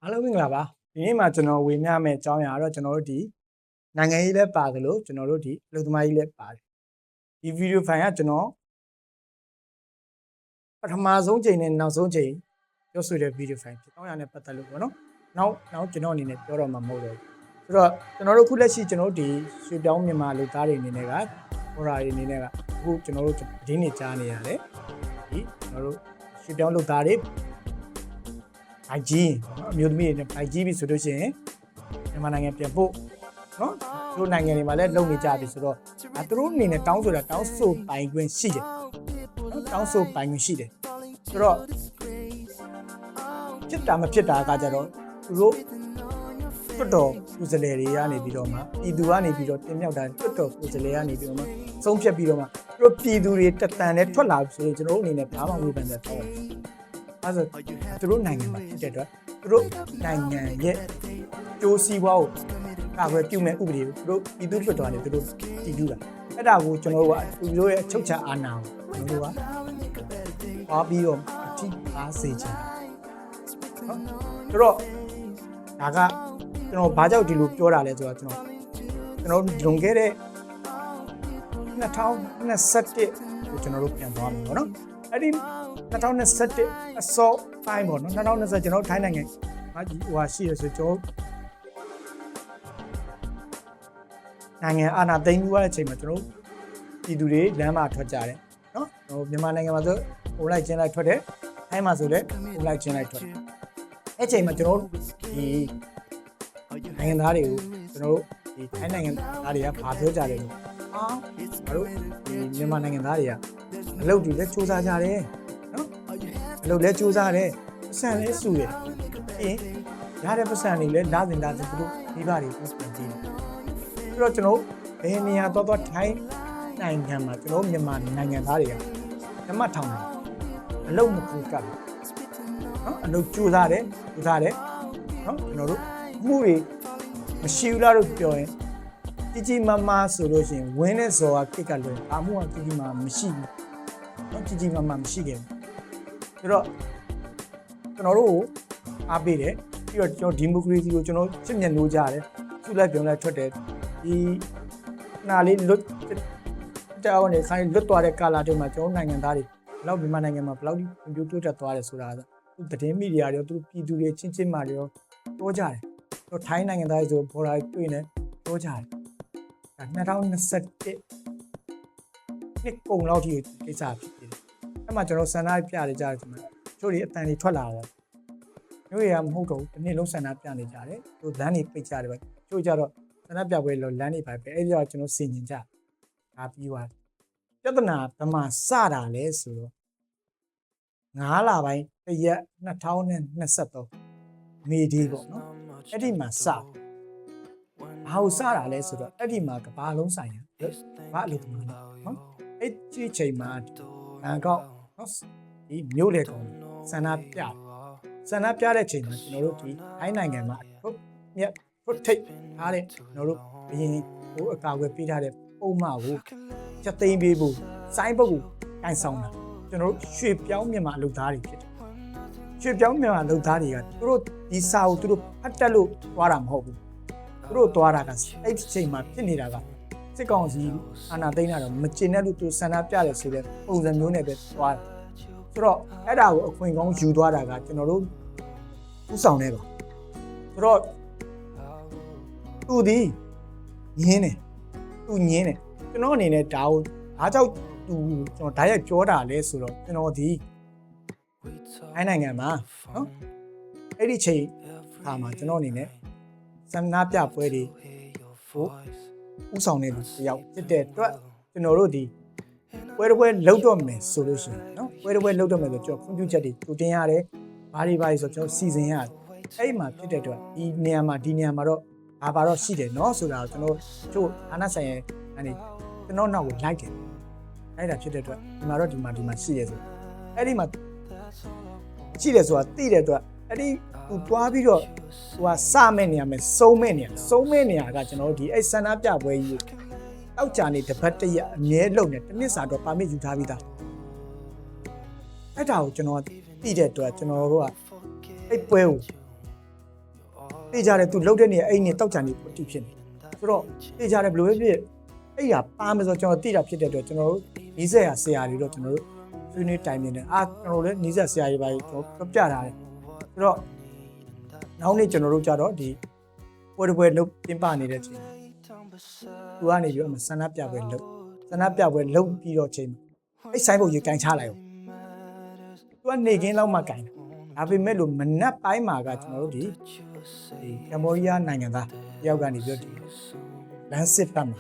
အားလုံးမင်္ဂလာပါဒီနေ့မှာကျွန်တော်ဝေမျှမယ့်အကြောင်းအရာတော့ကျွန်တော်တို့ဒီနိုင်ငံရေးလည်းပါတယ်လို့ကျွန်တော်တို့ဒီအလုပ်သမားရေးလည်းပါတယ်ဒီဗီဒီယိုဖိုင်ကကျွန်တော်ပထမဆုံးချိန်နဲ့နောက်ဆုံးချိန်ပြောဆိုတဲ့ဗီဒီယိုဖိုင်ဖြစ်အောင်ရနဲ့ပတ်သက်လို့ပေါ့နော်နောက်ကျွန်တော်အနေနဲ့ပြောတော့မှာမဟုတ်တော့ဘူးဆိုတော့ကျွန်တော်တို့ခုလက်ရှိကျွန်တော်တို့ဒီရွှေပြောင်းမြန်မာလူသားတွေအနေနဲ့ကဟိုရာတွေအနေနဲ့ကအခုကျွန်တော်တို့ဒင်းနေကြားနေရတယ်ဒီကျွန်တော်တို့ရွှေပြောင်းလူသားတွေဘိုက်ကြီးအမျိုးသမီးတွေနဲ့ဘိုက်ကြီးပြီဆိုလို့ရှိရင်မြန်မာနိုင်ငံပြန်ဖို့နော်သူတို့နိုင်ငံတွေမှာလည်းလုံနေကြပြီဆိုတော့သူတို့အနေနဲ့တောင်းဆိုတာတောင်းဆိုပိုင်ခွင့်ရှိတယ်နော်တောင်းဆိုပိုင်ခွင့်ရှိတယ်ဆိုတော့ဖြစ်တာမဖြစ်တာကကြတော့သူတို့တွတ်တော်ကိုယ်စလဲတွေကနေပြီးတော့မှပြည်သူကနေပြီးတော့တင်မြောက်တာတွတ်တော်ကိုယ်စလဲကနေပြီးတော့မှဆုံးဖြတ်ပြီးတော့မှသူတို့ပြည်သူတွေတတန်နဲ့ထွက်လာဆိုရင်ကျွန်တော်တို့အနေနဲ့ဘာမှဝေဖန်တဲ့တော့အဲဆိုသူတို့နိုင်ငံမှာဖြစ်တဲ့အတွက်သူတို့နိုင်ငံရဲ့ကျိုးစီးပွားကိုကာကွယ်ပြုမဲ့ဥပဒေကိုသူတို့ပြည်သူ့လွှတ်တော်နဲ့သူတို့တည်ယူတာအဲ့ဒါကိုကျွန်တော်တို့ကသူတို့ရဲ့အချုပ်ချာအာဏာကိုကျွန်တော်တို့ကအားပြီးတော့အထိအားစေချင်နော်ဆိုတော့ဒါကကျွန်တော်ဘာကြောင့်ဒီလိုပြောတာလဲဆိုတော့ကျွန်တော်လွန်ခဲ့တဲ့2021ကိုကျွန်တော်တို့ပြန်သွားမယ်ပေါ့နော်အဲ့ဒီ2021အစောပိုင်းပေါ့နော်2020ကျွန်တော်ထိုင်းနိုင်ငံမှာဟိုဟာရှိရဆိုကျွန်တော်နိုင်ငံအာဏာသိမ်းမှုရတဲ့အချိန်မှာကျွန်တော်ပြည်သူတွေလမ်းမှာထွက်ကြတယ်နော်ဟိုမြန်မာနိုင်ငံမှာဆိုဟိုလိုက်ချင်းလိုက်ထွက်တယ်ထိုင်းမှာဆိုလည်းဟိုလိုက်ချင်းလိုက်ထွက်တယ်အဲ့ချိန်မှာကျွန်တော်ဒီနိုင်ငံသားတွေကိုကျွန်တော်ဒီထိုင်းနိုင်ငံသားတွေကဘာပြောကြလဲလို့ငါတို့ဒီမြန်မာနိုင်ငံသားတွေကအလုပ်တွေလည်းစူးစမ်းကြတယ်နော်အလုပ်လည်းစူးစမ်းတယ်ပတ်စံလည်းစုတယ်ပြီးရတဲ့ပတ်စံတွေလည်းလာစဉ်သူတို့မိဘတွေပုံစံကြည့်တယ်ပြီးတော့ကျွန်တော်ဘယ်နေရာတော့ထိုင်းနိုင်ငံမှာကျွန်တော်မြန်မာနိုင်ငံသားတွေကဓမ္မထောင်တယ်အလုပ်မကူကပ်နော်အလုပ်စူးစမ်းတယ်နော်ကျွန်တော်တို့မှုတွေမရှိဘူးလားလို့ပြောရင်ကြီးမားမားဆိုလို့ရှိရင်ဝင်းနဲ့ဇော်ကကိတ်ကလွယ်အမှုကကြီးမားမရှိဘူးเนาะကြီးမားမားမရှိခဲ့ဘူးဆိုတော့ကျွန်တော်တို့အားပေးတယ်ပြီးတော့ကျွန်တော်ဒီမိုကရေစီကိုကျွန်တော်ချစ်မြတ်လို့ကြတယ်သူ့လိုက်ပြောင်းလိုက်ထွက်တယ်ဒီနာလေးလွတ်တောင်းနေခိုင်းလွတ်သွားတဲ့ကာလာတွေမှာကျွန်တော်နိုင်ငံသားတွေဘယ်လောက်မြန်မာနိုင်ငံမှာဘယ်လောက်ကွန်ပျူတာတက်သွားတယ်ဆိုတာသူသတင်းမီဒီယာတွေသူပြည်သူတွေချင်းမာတွေရောပြောကြတယ်တော့ထိုင်းနိုင်ငံသားတွေဆိုဘော်ဒါတွေ့နေပြောကြတယ်2021နှစ်ကုန်လောက်ထိကိစ္စဖြစ်တယ်အဲ့မှာကျွန်တော်ဆန္ဒပြနေကြတယ်ဒီမှာချို့တွေအတန်တွေထွက်လာတယ်မျိုးရမဟုတ်တော့ဘူးဒီနေ့လုံးဆန္ဒပြနေကြတယ်သူလမ်းတွေပိတ်ကြတယ်ပဲချို့ကြတော့ဆန္ဒပြပွဲလို့လမ်းတွေပဲအဲ့ကြောင့်ကျွန်တော်စင်ကျင်ကြဒါပြီးသွားပြဿနာဘယ်မှာစတာလဲဆိုတော့9လပိုင်းတရက်2023မေဒီပေါ့နော်အဲ့ဒီမှာစဘာလို့စတာလဲဆိုတော့အဲ့ဒီမှာကဘာလုံးဆိုင်ရဘာအလုပ်သမားနော်အဲ့ဒီချိန်မှာဘန်ကောက်နော်ဒီမြို့လေကောင်ဆန္ဒပြတဲ့ချိန်မှာကျွန်တော်တို့ဒီထိုင်းနိုင်ငံမှာထုတ်ထိတ်ထားတဲ့ကျွန်တော်တို့ဘရင်ဟိုအကာအကွယ်ပေးထားတဲ့ပုံမှန်ကိုချက်သိမ်းပေးဖို့စိုင်းပုတ်ကိုကန်ဆောင်တာကျွန်တော်တို့ရွှေပြောင်းမြန်မာလူသားတွေဖြစ်တယ်ရွှေပြောင်းမြန်မာလူသားတွေကသူတို့ဒီစာကိုသူတို့ဖတ်တက်လို့သွားတာမဟုတ်ဘူးသူတို့သွားတာကအဲ့ဒီချိန်မှာဖြစ်နေတာကစစ်ကောင်စီအာဏာသိမ်းတာတော့မကျင်တဲ့လူသူဆန္ဒပြတယ်ဆိုတဲ့ပုံစံမျိုးနဲ့ပဲသွားတယ်ဆိုတော့အဲ့ဒါကိုအခွင့်ကောင်းယူသွားတာကကျွန်တော်တို့ဥဆောင်နေပါဆိုတော့သူဒီညင်းတယ်ကျွန်တော်အနေနဲ့ဒါကိုအားကြောင့်သူကျွန်တော်ဓာတ်ရိုက်ပြောတာလဲဆိုတော့ကျွန်တော်ဒီထိုင်းနိုင်ငံမှာနော်အဲ့ဒီချိန်ခါမှာကျွန်တော်အနေနဲ့ဆန္ဒပြပွဲတွေဟိုဥဆောင်နေလို့တယောက်ဖြစ်တဲ့အတွက်ကျွန်တော်တို့ဒီပွဲလောက်တော့မယ်ဆိုလို့ရှိရင်နော်ပွဲလောက်တော့မယ်ဆိုကျွန်တော်ခွင့်ပြုချက်တွေတူတင်ရတယ်ဘာတွေဆိုကျွန်တော်စီစဉ်ရတယ်အဲ့ဒီမှာဖြစ်တဲ့အတွက်ဒီနေရာမှာတော့ဘာတော့ရှိတယ်နော်ဆိုတာကိုကျွန်တော်တို့အာဏာဆိုင်ရဲ့အနေကျွန်တော်နောက်ကိုလိုက်တယ်အဲ့ဒါဖြစ်တဲ့အတွက်ဒီမှာရှိရဲဆိုအဲ့ဒီမှာရှိတယ်ဆိုတာသိတဲ့အတွက်အဲ့ဒီသူတွားပြီးတော့ဟိုကစမဲ့နေရမယ်စုံမဲ့နေရကကျွန်တော်တို့ဒီအဲ့ဆန္ဒပြပွဲကြီးတောက်ကြနေတပတ်တရက်အမြဲလုံနေတစ်နှစ်စာတော့ပါမစ်ယူထားပြီးသားအဲ့ဒါကိုကျွန်တော်သိတဲ့အတွက်ကျွန်တော်တို့ကအဲ့ပွဲကို တေးကြတယ်သူလှုပ်တဲ့နေအိမ်နေတောက်ချန်နေတိဖြစ်နေဆိုတော့တေးကြတယ်ဘယ်လိုပဲဖြစ်အဲ့ရပါမယ်ဆိုကျွန်တော်တိတာဖြစ်တဲ့အတွက်ကျွန်တော်တို့နီးစက်ရဆရာတွေတော့ကျွန်တော်တို့ဆွေးနွေးတိုင်ပင်တယ်ကျွန်တော်လည်းနီးစက်ဆရာတွေပါကျွန်တော်ပြထားတယ်ဆိုတော့နောက်နေ့ကျွန်တော်တို့ကြတော့ဒီပွဲလုပ်ပြင်းပနေတဲ့အချိန်သူကနေပြီးတော့ဆန္ဒပြပွဲလုပ်ပြီးတော့ချိန်အဲ့ဆိုင်ပုံကြီးကန်ချလိုက်အောင်သူကနေခင်းလောက်မှကန်ဒါပေမဲ့လို့မနက်ပိုင်းမှာကကျွန်တော်တို့ဒီကမ္ဘောဒီးယားနိုင်ငံသားတယောက်ကနေပြီးတော့လမ်းစစ်ပတ်မှာ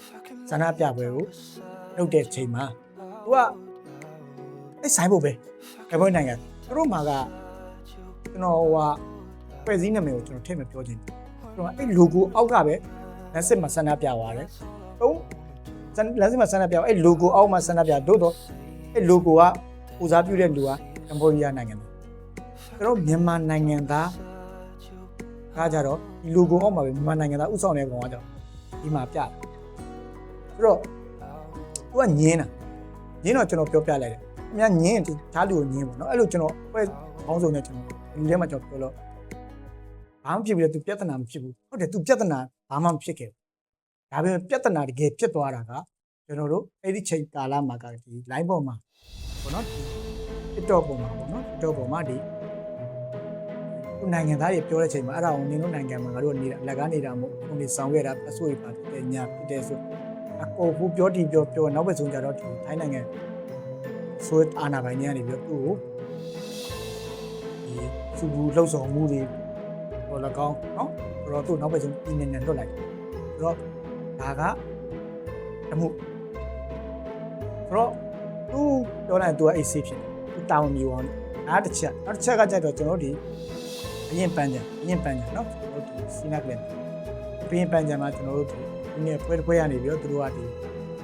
ဆန္ဒပြပွဲကိုလုပ်တဲ့ချိန်မှာသူကအဲ့ဆိုင်ပုံပဲကမ္ဘောဒီးနိုင်ငံသူတို့မှာကကျွန်တော်ဖွဲ့စည်းနာမည်ကိုကျွန်တော်ထည့်မပြောချင်ဘူးကျွန်တော်အဲ့ logo အောက်ကပဲလမ်းစစ်မှာဆန္ဒပြသွားတယ်လမ်းစစ်မှာဆန္ဒပြအဲ့ logo အောက်မှာဆန္ဒပြတို့တော့အဲ့ logo ကဦးစားပြုတဲ့လူကကမ္ဘောဒီးယားနိုင်ငံသားကျွန်တော်မြန်မာနိုင်ငံသားကကြတော့ဒီ logo အောက်မှာပဲမြန်မာနိုင်ငံသားဥဆောင်တဲ့ကောင်ကကြတော့ဒီမှာပြတယ်ဆိုတော့သူကညင်းတော့ကျွန်တော်ပြောပြလိုက်တယ်အများညင်းဓာတ်လူကိုညင်းပေါ့နော်အဲ့လိုကျွန်တော်ပွဲခေါင်းစုံနဲ့ကျွန်တော်လူထဲမှာကျွန်တော်ပြောလို့ဘာမှဖြစ်ဘူးလေသူပြဿနာမဖြစ်ဘူးဟုတ်တယ်သူပြဿနာဘာမှမဖြစ်ခဲ့ဘူးဒါပေမဲ့ပြဿနာတကယ်ဖြစ်သွားတာကကျွန်တော်တို့အဲ့ဒီချိန်ကာလမှာကဒီ line ပေါ်မှာပေါ့နော် TikTok ပေါ်မှာပေါ့နော် TikTok ပေါ်မှာဒီသူနိုင်ငံသားတွေပြောတဲ့ချိန်မှာအဲ့ဒါကိုနင်တို့နိုင်ငံမှာငါတို့နေတာလက်ကားနေတာမဟုတ်ဘူးဒီဆောင်ခဲ့တာအဆိုးပါတဲ့ညာဖြစ်တဲ့ဆိုအကိုဘူးပြောတီပြောနောက်ပဲဆုံးကြတော့ဒီထိုင်းနိုင်ငံဆိုအာနာပိုင်နေပြီးတော့သူ့ကိုဒီစုဘူးလှုပ်ဆောင်မှုတွေတော့၎င်းနော်ဆိုတော့သူ့နောက်ပဲဆုံးပြည်နေလွတ်လိုက်ဆိုတော့ဒါကတမှုဆိုတော့သူပြောလိုက်သူက AC ဖြစ်သူတောင်းမျိုးအောင်အားတစ်ချက်ကကြတော့ကျွန်တော်ဒီအရင်ပန်းကြနော်ကျွန်တော်ဒီစီနာကလန်အရင်ပန်းကြမှာကျွန်တော်တို့ဒီနည်းပွဲရနေပြီးတော့သူတို့ကဒီ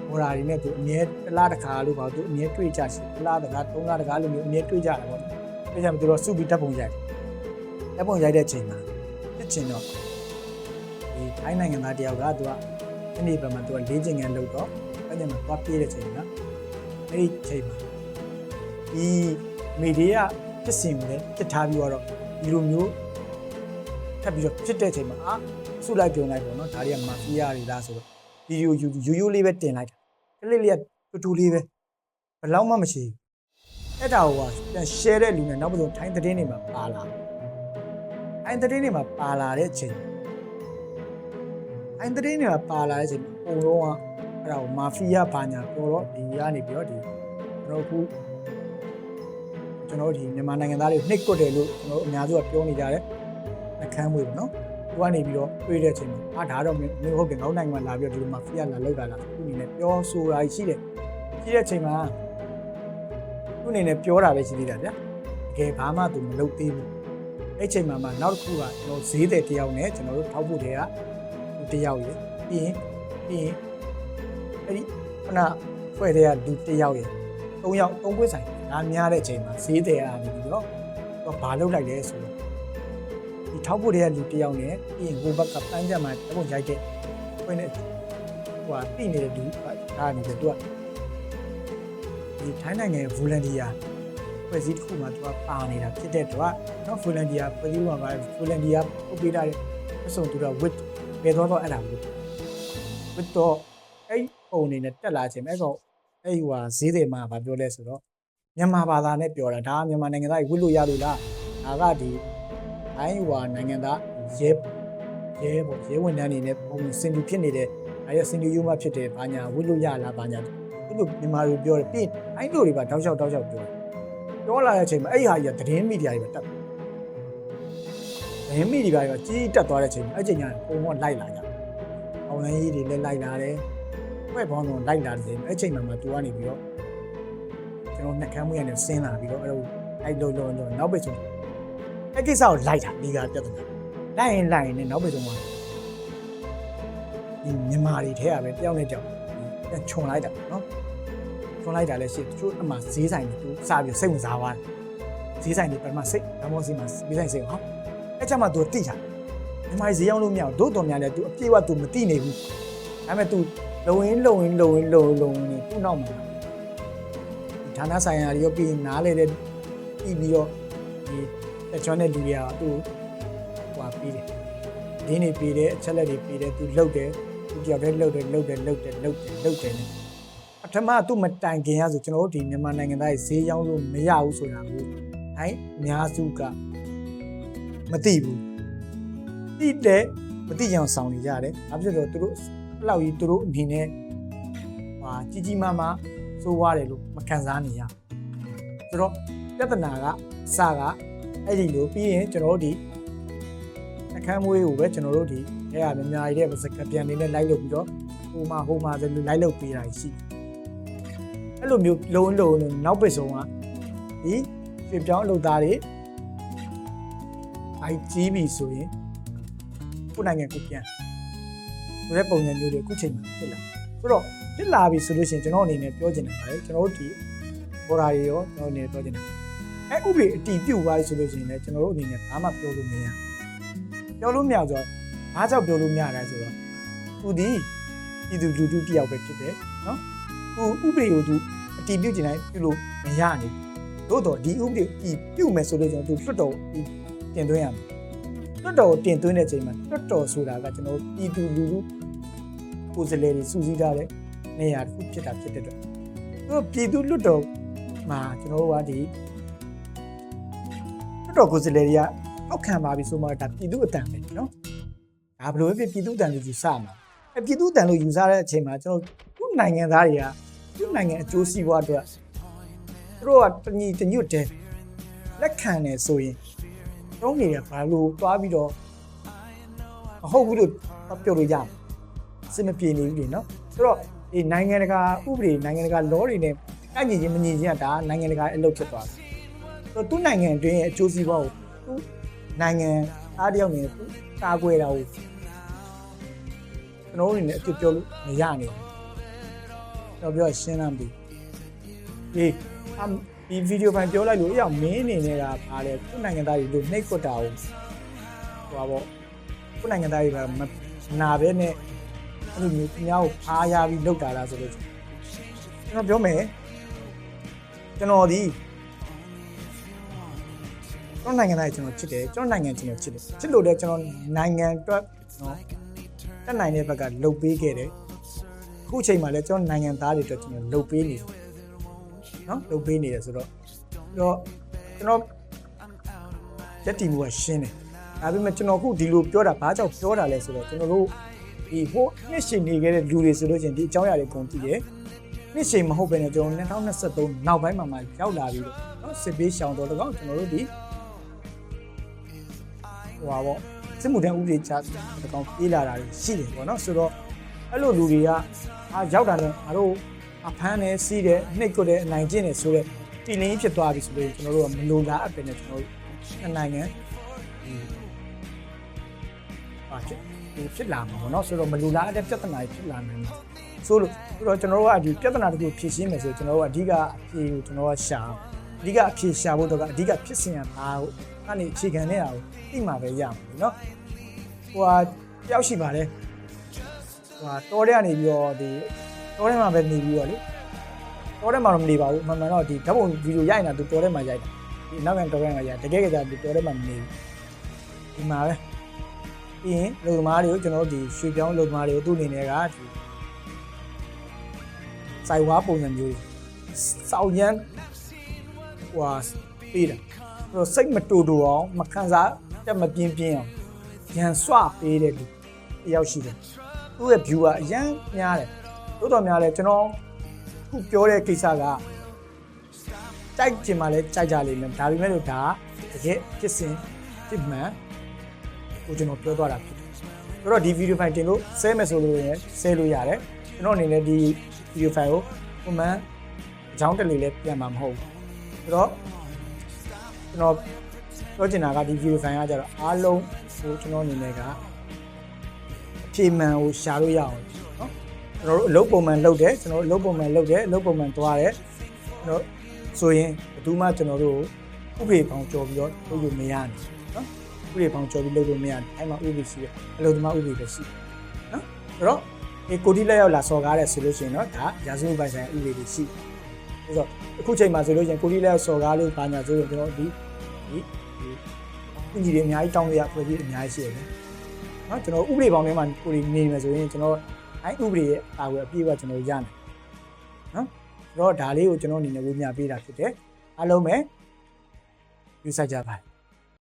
ဟိုရာတွေနဲ့သူအမြဲတစ်လားတစ်ခါလို့ပါသူအမြဲတွေ့ကြရှိတစ်လားတစ်ခါသုံးလားတစ်ခါလို့မျိုးအမြဲတွေ့ကြတာပေါ့တွေ့ကြမှာသူတို့စုပြီးတပ်ပုံရိုက်တဲ့ချိန်မှာဖြစ်ချင်တော့ဒီထိုင်းနိုင်ငံသားတယောက်ကသူကဒီနေ့ပတ်မှာသူက၄ချိန်ငန်းလောက်တော့အဲ့ညမှာသွားပြေးတဲ့ချိန်ကအဲ့ဒီချိန်မှာဒီမီဒီယာဖြစ်စဉ်ကိုလည်းပြစ်ထားပြီးတော့ဒီလိုမျိုးထပ်ပြီးတော့ဖြစ်တဲ့ချိန်မှာစုလိုက်ပြုံလိုက်ပေါ့နော်ဒါတွေကမာဖီးယားတွေလားဆိုတော့ဗီဒီယိုရိုးလေးပဲတင်လိုက်တာကလစ်လေးကတူလေးပဲဘယ်လောက်မှမရှိဘူးအဲ့ဒါကိုပြန် share တဲ့လူနဲ့နောက်ပြီးတော့ထိုင်းသတင်းတွေမှာပါလာတဲ့ချိန်အုံလုံးကအဲ့ဒါကိုမာဖီးယားဘာညာပြောတော့ဒီကနေပြီးတော့ဒီကျွန်တော်ဒီမြန်မာနိုင်ငံသားတွေနှိပ်ကွက်တယ်လို့ကျွန်တော်အများစုကပြောနေကြတယ်အခန်းမွေးပေါ့နော်သူကနေပြီးတော့တွေ့တဲ့အချိန်မှာဒါတော့မင်းဟုတ်တယ်ငေါ့နိုင်ငံမှာလာပြီးတော့ဒီလိုမာဖီးယားလာလောက်တာလားသူအနေနဲ့ပြောဆိုတာရှိတဲ့အချိန်မှာသူအနေနဲ့ပြောတာပဲရှိသေးတာဗျာတကယ်ဘာမှသူမလုပ်သေးဘူးအဲ့ချိန်မှာနောက်တစ်ခုကကျွန်တော်ဈေးတယ်တယောက်နဲ့ကျွန်တော်တို့ထောက်ဖို့တွေကသူတယောက်ရယ်ပြီးရင်အဲ့ဒီခုနဖွဲ့တဲ့ကလူတယောက်ရယ်၃ယောက်၃ခွေးဆိုင်ဒါများတဲ့အချိန်မှာဈေးတယ်ကနေပြီးတော့သူဘာလုပ်လိုက်လဲဆိုတော့ဒီထောက်ဖို့တွေကလူတယောက်နဲ့ပြီးရင်ဟိုဘက်ကပန်းကြမှာတပုံရိုက်တဲ့ဖွဲ့နေတိနေတဲ့လူဒါနေတယ်သူကဒီထိုင်းနိုင်ငံရဲ့ volunteer ဖွဲ့စည်းတစ်ခုမှာသူကပါနေတာဖြစ်တဲ့တော့နော် volunteer ဖွဲ့စည်းမှာပါ volunteer ပုတ်ပေးတာတဲ့အဆုံးသူက with ဘယ်တော့အဲ့ဒါလို့ with တော့အဲ့ပုံနေနဲ့တက်လာခြင်းအဲ့ကောင်အဲ့ဈေးတယ်မှာဗာပြောလဲဆိုတော့မြန်မာဘာသာနဲ့ပြောတာဒါမြန်မာနိုင်ငံသားကြီးဝစ်လို့ရလို့လားဒါကဒီအိုင်းနိုင်ငံသားရဲဝန်ထမ်းနေနဲ့ပုံစင်တူဖြစ်နေတဲ့အဲ့ရစင်တူယူမဖြစ်တယ်ဘာညာဝစ်လို့ရလားဘာညာသူတို့မြန်မာလူပြောတယ်ပြီးအိုင်းတို့တွေပါတောက်လျှောက်ပြောလာတဲ့အချိန်မှာအဲ့ဟာကြီးကသတင်းမီဒီယာတွေပဲတက်သတင်းမီဒီယာတွေကကြီးတက်သွားတဲ့အချိန်မှာအဲ့ချိန်ကျရင်ပုံကလိုက်လာကြအောင်လိုင်းကြီးတွေလည်းလိုက်လာတယ်ဖွဲ့ပေါင်းတော့လိုက်လာတယ်အဲ့ချိန်မှာသူကနေပြီးတော့ကျွန်တော်နှက်ခမ်းမွေးရနေဆင်းလာပြီးတော့အဲ့လိုနောက်ပဲဆုံးအဲ့ကိစ္စကိုလိုက်တာဒီကပြဿနာလိုက်ရင်နဲ့နောက်ပဲဆုံးမှာဒီမြန်မာတွေထဲကပဲတယောက်နဲ့တယောက်ပြန်ခြုံလိုက်တာနော်ခြုံလိုက်တာလည်းရှိတချို့အမှဈေးဆိုင်တွေသူစပြီးစိတ်ဝင်စားသွားတယ်ဈေးဆိုင်တွေပထမစိတ်ဓမ္မောစီမှာဈေးဆိုင်စိတ်ဟောအဲ့ချက်မှသူတိတာမြန်မာဈေးရောက်လို့မရအောင်တို့တော်များလည်းသူအပြည့်အဝသူမတိနေဘူးဒါပေမဲ့သူလုံရင်းသူ့နောက်မှာဌာနဆိုင်ရာတွေရောပြီးနားလေတဲ့ပြီးတော့ဒီတချွန်းတဲ့လူတွေကသူ့ပြီးတယ် ဒီနေ့ပေးတယ်အချက်လက်တွေပေးတယ်သူလှုပ်တယ်သူကြောက်တယ်လှုပ်တယ်ပထမသူမတိုင်ခင်ရဆိုကျွန်တော်တို့ဒီမြန်မာနိုင်ငံသားရေးဈေးရောက်လို့မရဘူးဆိုတာကိုအများစုကမသိဘူးသိတယ်မသိကြအောင်ဆောင်နေကြတယ်ဘာဖြစ်လို့သူတို့အဲ့လောက်ကြီးသူတို့အနေနဲ့ကြီးကြီးမားမားစိုးွားတယ်လို့မခံစားနေရဆိုတော့ပြဿနာကအစကအဲ့ဒီလိုပြီးရင်ကျွန်တော်တို့ဒီအခန်းမွေးကိုပဲကျွန်တော်တို့ဒီအဲ့အများကြီးတဲ့စကပြန်နေနဲ့လိုက်လုပ်ပြီးတော့ဟိုမှာဆိုလို့လိုက်လုပ်ပေးတာရှိအဲ့လိုမျိုးလုံးနောက်ပိတ်ဆုံးကဒီရွှေပြောင်းအလုပ်သားတွေအိုက်ကြီးပြီဆိုရင်ကိုနိုင်ငံကိုပြန်ဆိုတဲ့ပုံစံမျိုးတွေအခုချိန်မှာဖြစ်လာဆိုတော့ဖြစ်လာပြီဆိုလို့ရှိရင်ကျွန်တော်အနေနဲ့ပြောချင်တာပါတယ်ကျွန်တော်တို့ဒီဘော်ဒါတွေရောကျွန်တော်အနေနဲ့ပြောချင်တာအဲ့ဥပဒေအတည်ပြုသွားပြီဆိုလို့ရှိရင်လည်းကျွန်တော်တို့အနေနဲ့ဘာမှပြောလို့မရဆိုတော့ဘာကြောင့်ပြောလို့မရလဲဆိုတော့သူဒီပြည်သူလူထုတယောက်ပဲဖြစ်တယ်နော်သူဥပဒေကိုသူအတည်ပြုချင်တိုင်းပြုလို့မရနိုင်ဘူးသို့တော့ဒီဥပဒေပြုမယ်ဆိုလို့ကျွန်တော်သူလွှတ်တော်တင်သွင်းရမယ်လွှတ်တော်တင်သွင်းတဲ့အချိန်မှာလွှတ်တော်ဆိုတာကကျွန်တော်ပြည်သူလူထုကိုယ်စားလှယ်တွေစုစည်းထားတဲ့နေရာတစ်ခုဖြစ်တာဖြစ်တဲ့အတွက်သူပြည်သူလွှတ်တော်မှာကျွန်တော်တို့ကဒီလွှတ်တော်ကိုယ်စားလှယ်တွေကထောက်ခံပါပြီဆိုမှဒါပြည်သူအတန်ပဲနော်ဒါဘယ်လိုပဲပြည်သူအတန်လို့ယူဆမှာပြည်သူအတန်လို့ယူဆတဲ့အချိန်မှာကျွန်တော်တို့နိုင်ငံသားတွေကသူ့နိုင်ငံအကျိုးစီးပွားအတွက်သူတို့ကတညွတ်တယ်လက်ခံတယ်ဆိုရင်တော့နေရဘာလို့သွားပြီးတော့မဟုတ်ဘူးလို့ပြောလို့ရမှာအစမပြေနေဘူးလေနော်ဆိုတော့ဒီနိုင်ငံတကာဥပဒေနိုင်ငံတကာ law တွေနဲ့တိုက်ညီချင်းမညီချင်းကဒါနိုင်ငံတကာအလုပ်ဖြစ်သွားတယ်ဆိုတော့သူ့နိုင်ငံအတွင်းရဲ့အကျိုးစီးပွားကိုသူ့နိုင်ငံအားတယောက်နဲ့သူတာကွယ်တာကိုကျွန်တော်တို့အနေနဲ့အပြစ်ပြောလို့မရနိုင်ဘူးတော့ပြောရှင်းလမ်းပြီဒီဗီဒီယိုဖိုင်ပြောလိုက်လို့အရောက်မင်းအနေနဲ့ကပါလေခုနိုင်ငံသားတွေလို့နှိပ်ကွက်တာကိုဟိုပါပေါ့ခုနိုင်ငံသားတွေကမနာပဲနဲ့အဲ့လိုမျိုးညောက်အားရပြီးလောက်တာလားဆိုလို့ကျွန်တော်ပြောမယ်ကျွန်တော်ဒီကျွန်တော်နိုင်ငံသားကျွန်တော်ချစ်တယ်ကျွန်တော်နိုင်ငံကျွန်တော်ချစ်တယ်ချစ်လို့လည်းကျွန်တော်နိုင်ငံအတွက်နော်တက်နိုင်တဲ့ဘက်ကလှုပ်ပေးခဲ့တယ်အခုချိန်မှာလည်းကျွန်တော်နိုင်ငံသားတွေအတွက်ကျွန်တော်လှုပ်ပေးနေတယ်နော်လှုပ်ပေးနေတယ်ဆိုတော့ကျွန်တော်တက်တီမှုကရှင်းတယ်ဒါပေမဲ့ကျွန်တော်အခုဒီလိုပြောတာဘာကြောင့်ပြောတာလဲဆိုတော့ကျွန်တော်တို့ဒီဟိုနှစ်ရှည်နေခဲ့တဲ့လူတွေဆိုလို့ချင်းဒီအကြောင်းအရာတွေကုန်တည်တယ်နှစ်ရှည်မဟုတ်ဘဲနဲ့ကျွန်တော်2023နောက်ပိုင်းမှာရောက်လာပြီးတော့နော်စစ်ပေးရှောင်တော့၎င်းကျွန်တော်တို့ဒီဟိုပါပေါ့စစ်မှုထမ်းဥပဒေချတကောင်ပြေးလာတာရှိတယ်ပေါ့နော်ဆိုတော့အဲ့လိုလူတွေကရောက်တာနဲ့ငါတို့အဖမ်းနဲ့စီးတယ်နှိပ်ကွက်တယ်အနိုင်ကျင့်တယ်ဆိုတော့တီလင်းဖြစ်သွားပြီဆိုလို့ကျွန်တော်တို့ကမလိုလားအပ်ပဲနဲ့ကျွန်တော်တို့နိုင်ငံဖြစ်လာမှာပေါ့နော်ဆိုတော့မလိုလားတဲ့ပြဿနာဖြစ်လာနိုင်မှာဆိုတော့ကျွန်တော်တို့ကဒီပြဿနာတခုဖြေရှင်းမယ်ဆိုကျွန်တော်တို့ကအဓိကအဖြေကိုကျွန်တော်ကရှာအဓိကအဖြေရှာဖို့တော့ကအဓိကဖြစ်စဉ်ရတာကိုအဲ့ဒီအခြေခံနေတာကိုသိမှာပဲရမှာနော်ဟိုဟာတယောက်ရှိပါလေဟိုတောထဲကနေပြီးတော့ဒီတောထဲမှာပဲနေပြီးတော့လေတောထဲမှာတော့မနေပါဘူးမှန်မှန်တော့ဒီဓာတ်ပုံဗီဒီယိုရိုက်နေတာသူတောထဲမှာရိုက်တာဒီနောက်ကန်တောထဲမှာရိုက်တကယ်ကြသူတောထဲမှာမနေဘူးဒီမှာပဲပြီးရင်လူသမားတွေကိုကျွန်တော်တို့ဒီရွှေပြောင်းလူသမားတွေကိုသူ့အနေနဲ့ကဒီစိုက်ဝါပုံစံမျိုးစောက်ရမ်းဟွာပေးတာအဲ့တော့စိတ်မတူအောင်မခံစားတက်မပြင်းအောင်ရန်ဆွပေးတဲ့လူတယောက်ရှိတယ်သူ့ရဲ့ view ကအရန်များတယ်တို့တော်များလဲကျွန်တော်ခုပြောတဲ့ကိစ္စကကြိုက်ချင်မှလဲကြိုက်ကြလိမ့်မယ်ဒါပေမဲ့လို့ဒါတကယ်ဖြစ်စဉ်ဖြစ်မှန်ကိုကျွန်တော်ပြောသွားတာဖြစ်တယ်ဆိုတော့ဒီဗီဒီယိုဖိုင်တင်လို့ဆဲမယ်ဆိုလို့ရင်ဆဲလို့ရတယ်ကျွန်တော်အနေနဲ့ဒီဗီဒီယိုဖိုင်ကိုပုံမှန်အကြောင်းတက်လေးလဲပြန်မှာမဟုတ်ဘူးဆိုတော့ကျွန်တော်ပြောချင်တာကဒီဗီဒီယိုဖိုင်ကကြတော့အားလုံးကိုကျွန်တော်အနေနဲ့ကဖြေမှန်ကိုရှာလို့ရအောင်နော်ကျွန်တော်တို့အလုပ်ပုံမှန်လုပ်တယ်ကျွန်တော်တို့အလုပ်ပုံမှန်လုပ်တယ်အလုပ်ပုံမှန်သွားတယ်ကျွန်တော်ဆိုရင်ဘယ်သူမှကျွန်တော်တို့ဥပဒေပေါင်းကြော်ပြီးတော့လုပ်လို့မရဘူးနော်ဥပဒေပေါင်းကြော်ပြီးလုပ်လို့မရဘူးအဲ့မှာဥပဒေရှိတယ်အလုပ်သမားဥပဒေလည်းရှိတယ်နော်ဆိုတော့ဒီကိုတိလက်ရောက်လာစော်ကားတယ်ဆိုလို့ရှိရင်တော့ဒါရာဇဝတ်ပိုင်ဆိုင်ဥပဒေတွေရှိတယ်ဆိုတော့အခုချိန်မှာဆိုလို့ရှိရင်ကိုတိလက်ရောက်စော်ကားလို့ပါညာဆိုရင်ကျွန်တော်ဒီညီတွေအများကြီးတောင်းလို့ရဖွဲ့ပြီးအများကြီးရှိတယ်နော် နော်ကျွန်တော်ဥပဒေပေါင်းထဲမှာကိုယ်နေမယ်ဆိုရင်ကျွန်တော်အဲ့ဥပဒေရဲ့အာဝယ်အပြည့်အဝကျွန်တော်ရနိုင်နော်ဆိုတော့ဒါလေးကိုကျွန်တော်အနေနဲ့ဝေမျှပေးတာဖြစ်တယ်အားလုံးပဲယူဆကြပါ